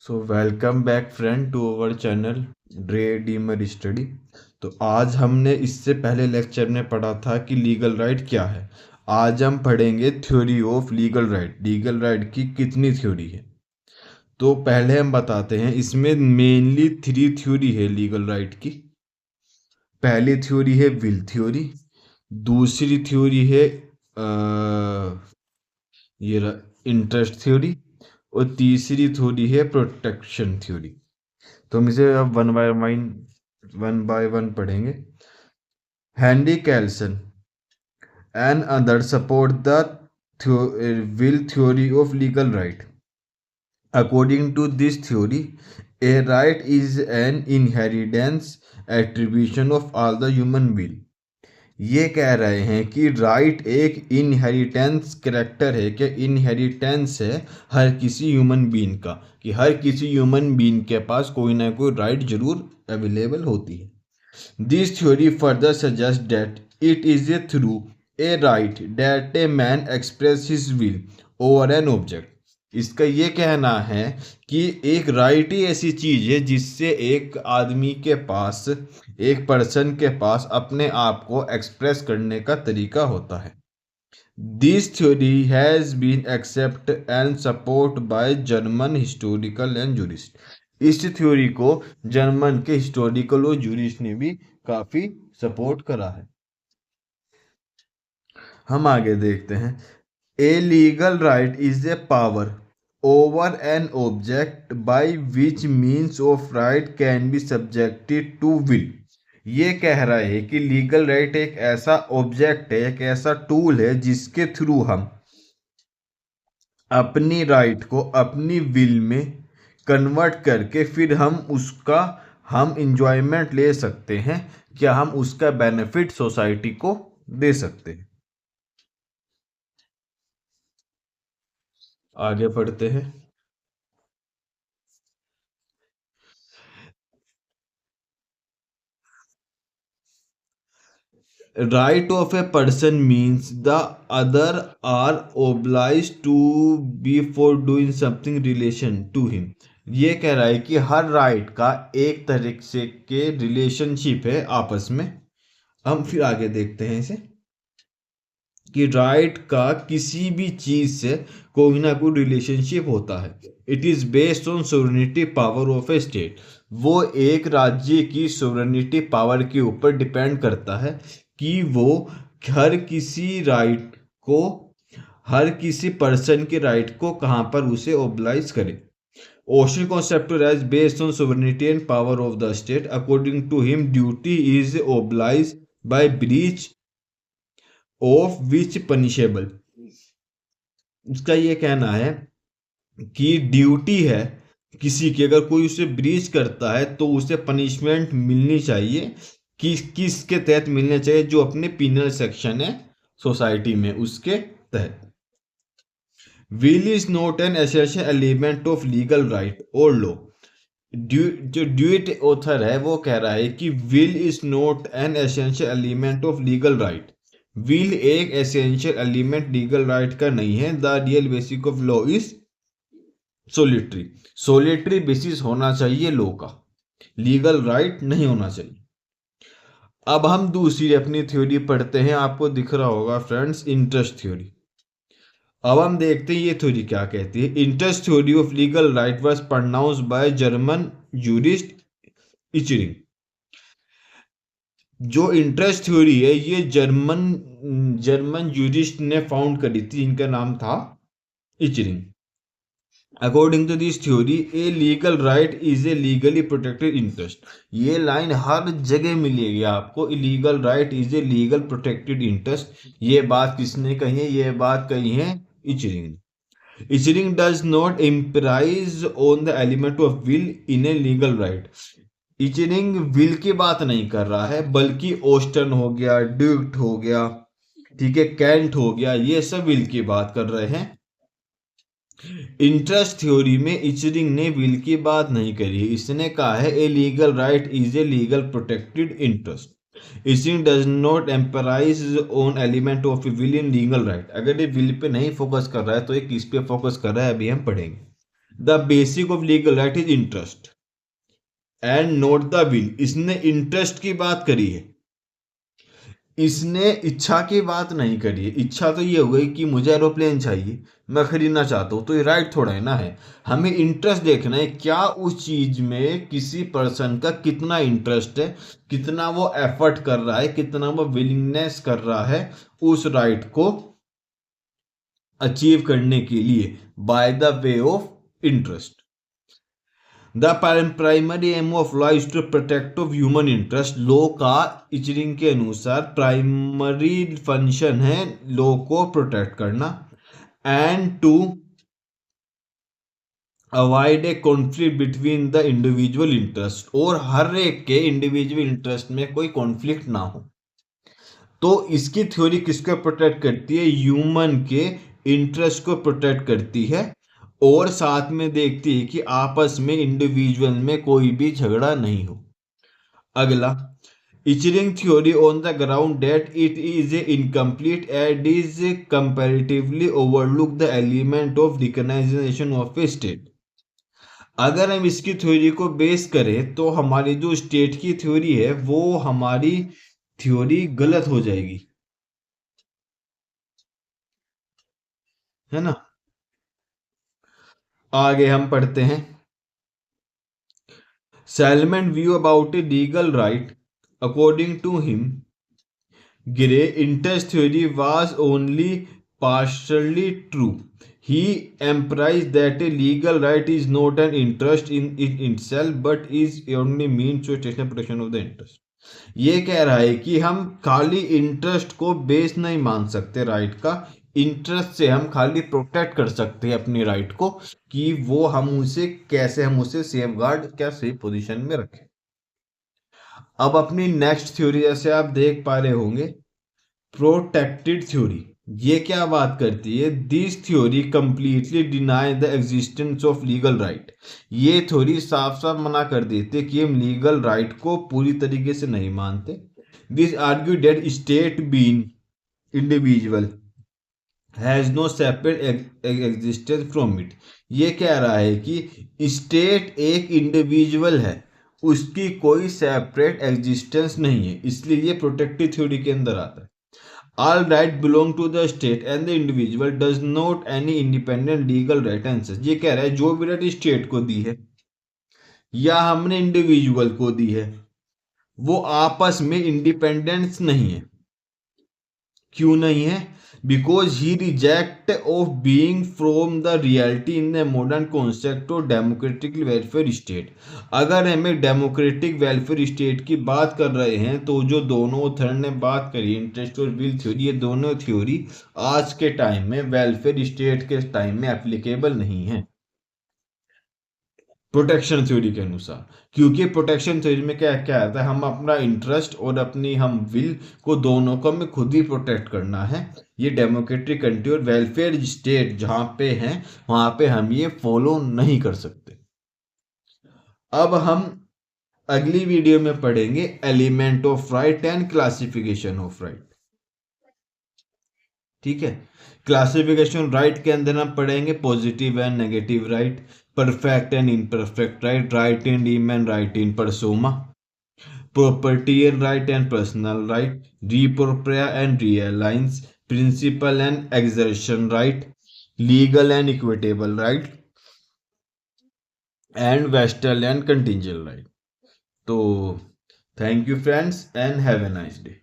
So welcome back friend to our channel ड्रे डीमर study. तो आज हमने इससे पहले लेक्चर में पढ़ा था कि लीगल राइट क्या है। आज हम पढ़ेंगे theory of legal right. Legal right की कितनी थ्योरी है, तो पहले हम बताते हैं। इसमें मेनली 3 थ्योरी है लीगल राइट की। पहली थ्योरी है विल थ्योरी, दूसरी थ्योरी है ये इंटरेस्ट थ्योरी, और तीसरी थ्योरी है प्रोटेक्शन थ्योरी। तो हम इसे अब वन बाय वन पढ़ेंगे। हैंडी Kelsen and other support the will theory of legal right. According to this theory, a right is an inheritance attribution of all the human will। ये कह रहे हैं कि राइट एक इनहेरिटेंस करेक्टर है, क्या इनहेरिटेंस है हर किसी ह्यूमन बीइंग का, कि हर किसी ह्यूमन बीइंग के पास कोई ना कोई राइट जरूर अवेलेबल होती है। This theory further suggest that it is A through a right that a man express his will over an object. इसका ये कहना है कि एक राइट ही ऐसी चीज है जिससे एक आदमी के पास, एक पर्सन के पास अपने आप को एक्सप्रेस करने का तरीका होता है। This theory has been accept and support by German historical and jurist. इस थ्योरी को जर्मन के हिस्टोरिकल और जूरिस्ट ने भी काफी सपोर्ट करा है। हम आगे देखते हैं। A legal right is a power over an object by which means of right can be subjected to will. ये कह रहा है कि लीगल राइट एक ऐसा ऑब्जेक्ट है, एक ऐसा टूल है जिसके थ्रू हम अपनी राइट को अपनी विल में कन्वर्ट करके फिर हम इंजॉयमेंट ले सकते हैं, क्या हम उसका बेनिफिट सोसाइटी को दे सकते हैं। आगे पढ़ते हैं। Right of a person means the other are obliged to be for doing something relation to him। ये कह रहा है कि हर राइट का एक तरीके से के रिलेशनशिप है आपस में। हम फिर आगे देखते हैं इसे कि राइट का किसी भी चीज से कोई ना कोई रिलेशनशिप होता है। It is based on sovereignty power of a state. वो एक राज्य की सोवरेनिटी पावर के ऊपर डिपेंड करता है कि वो हर किसी राइट को, हर किसी पर्सन के राइट को कहाँ पर उसे ओबलाइज करे। Ocean conceptualized based on sovereignty and power of the state। According to him, duty is obliged by breach of which punishable। उसका ये कहना है कि ड्यूटी है किसी की, अगर कोई उसे ब्रीच करता है तो उसे पनिशमेंट मिलनी चाहिए। किसके तहत मिलने चाहिए? जो अपने पिनल सेक्शन है सोसाइटी में उसके तहत। Will is not an essential element of legal right और लॉ। जो ड्यूट ऑथर है वो कह रहा है कि will is not an essential element of legal right. Will एक एसेंशियल एलिमेंट लीगल राइट का नहीं है। The real basic of law is solitary. Solitary basis होना चाहिए लॉ का, लीगल राइट नहीं होना चाहिए। अब हम दूसरी अपनी थ्योरी पढ़ते हैं। आपको दिख रहा होगा फ्रेंड्स, इंटरेस्ट थ्योरी। अब हम देखते हैं ये थ्योरी क्या कहती है। Interest theory of legal right was pronounced by German jurist Ihering. जो इंटरेस्ट थ्योरी है ये जर्मन जूरिस्ट ने फाउंड करी थी, जिनका नाम था Ihering. According to this theory, a legal right is a legally protected interest. ये लाइन हर जगह मिलेगी आपको, legal right is a legal protected interest. ये बात किसने कही है? ये बात कही है इचरिंग ने। Ihering does not emphasise on the element of will in a legal right. Ihering will की बात नहीं कर रहा है, बल्कि ऑस्टन हो गया, ड्यूट हो गया, ठीक है, कैंट हो गया, ये सब विल की बात कर रहे हैं। इंटरेस्ट थ्योरी में इचरिंग ने विल की बात नहीं करी। इसने कहा है a legal right is a legal protected interest. Ihering does not emphasise on element of will in legal right. अगर ये विल पे नहीं फोकस कर रहा है तो ये किस पे फोकस कर रहा है, अभी हम पढ़ेंगे। The basic of legal right is interest and not the will. इसने इंटरेस्ट की बात करी है, इसने इच्छा की बात नहीं करी है। इच्छा तो ये हो गई कि मुझे एरोप्लेन चाहिए, मैं खरीदना चाहता हूँ, तो ये राइट थोड़ा है ना है। हमें इंटरेस्ट देखना है, क्या उस चीज में किसी पर्सन का कितना इंटरेस्ट है, कितना वो एफर्ट कर रहा है, कितना वो विलिंगनेस कर रहा है उस राइट को अचीव करने के लिए by the way of interest. The primary aim of law is to protect of human interest. Law का इचरिंग के अनुसार प्राइमरी फंक्शन है लॉ को प्रोटेक्ट करना and to avoid a conflict between the individual interest, और हर एक के इंडिविजुअल इंटरेस्ट में कोई कॉन्फ्लिक्ट ना हो। तो इसकी थ्योरी किसको प्रोटेक्ट करती है? ह्यूमन के इंटरेस्ट को प्रोटेक्ट करती है, और साथ में देखती है कि आपस में इंडिविजुअल में कोई भी झगड़ा नहीं हो। अगला, Ihering theory on the ground that it is incomplete and is comparatively overlook the element of recognisation of a state. अगर हम इसकी थ्योरी को बेस करें तो हमारी जो स्टेट की थ्योरी है वो हमारी थ्योरी गलत हो जाएगी, है ना। आगे हम पढ़ते हैं, Salmon view about a legal right. According to him, Gray interest theory was only partially true. He emphasized that a legal right is not an interest in it itself, but is only means to attain protection of the interest. ये कह रहा है कि हम खाली interest को base नहीं मान सकते राइट का। इंटरेस्ट से हम खाली प्रोटेक्ट कर सकते हैं अपनी राइट को, कि वो हम उसे कैसे हम उसे सेफ गार्ड क्या सेफ पोजीशन में रखें। अब अपनी नेक्स्ट थ्योरी जैसे आप देख पा रहे होंगे, प्रोटेक्टेड थ्योरी। ये क्या बात करती है? This theory completely deny the existence of legal right. ये थ्योरी साफ साफ मना कर देते कि हम लीगल राइट को पूरी तरीके से नहीं मानते। This argue that state being individual has no separate existence from it. ये कह रहा है कि स्टेट एक इंडिविजुअल है, उसकी कोई सेपरेट एग्जिस्टेंस नहीं है, इसलिए ये प्रोटेक्टिव थ्योरी के अंदर आता है। All right belong to the state and the individual does not any independent legal right answer। ये कह रहा है जो भी राइट स्टेट को दी है या हमने इंडिविजुअल को दी है वो आपस में इंडिपेंडेंस नहीं है। क्यों नहीं है? Because he reject of being from the reality in the modern concept of democratic welfare state. अगर हम एक डेमोक्रेटिक वेलफेयर स्टेट की बात कर रहे हैं तो जो दोनों ऑथर ने बात करी इंटरेस्ट और विल थ्योरी, ये दोनों थ्योरी आज के टाइम में वेलफेयर स्टेट के टाइम में एप्लीकेबल नहीं है प्रोटेक्शन थ्योरी के अनुसार। क्योंकि प्रोटेक्शन थ्योरी में क्या क्या आता है, हम अपना इंटरेस्ट और अपनी हम विल को दोनों को हमें खुद ही प्रोटेक्ट करना है। ये डेमोक्रेटिक कंट्री और वेलफेयर स्टेट जहां पे हैं वहां पे हम ये फॉलो नहीं कर सकते। अब हम अगली वीडियो में पढ़ेंगे element of right and classification of right. ठीक है, क्लासिफिकेशन राइट के अंदर हम पढ़ेंगे positive and negative right, perfect and imperfect right, right in rem and right in personam, propertial right and personal right, repropria and realigns, principal and exertion right, legal and equitable right, and vestal and contingent right. So thank you friends and have a nice day.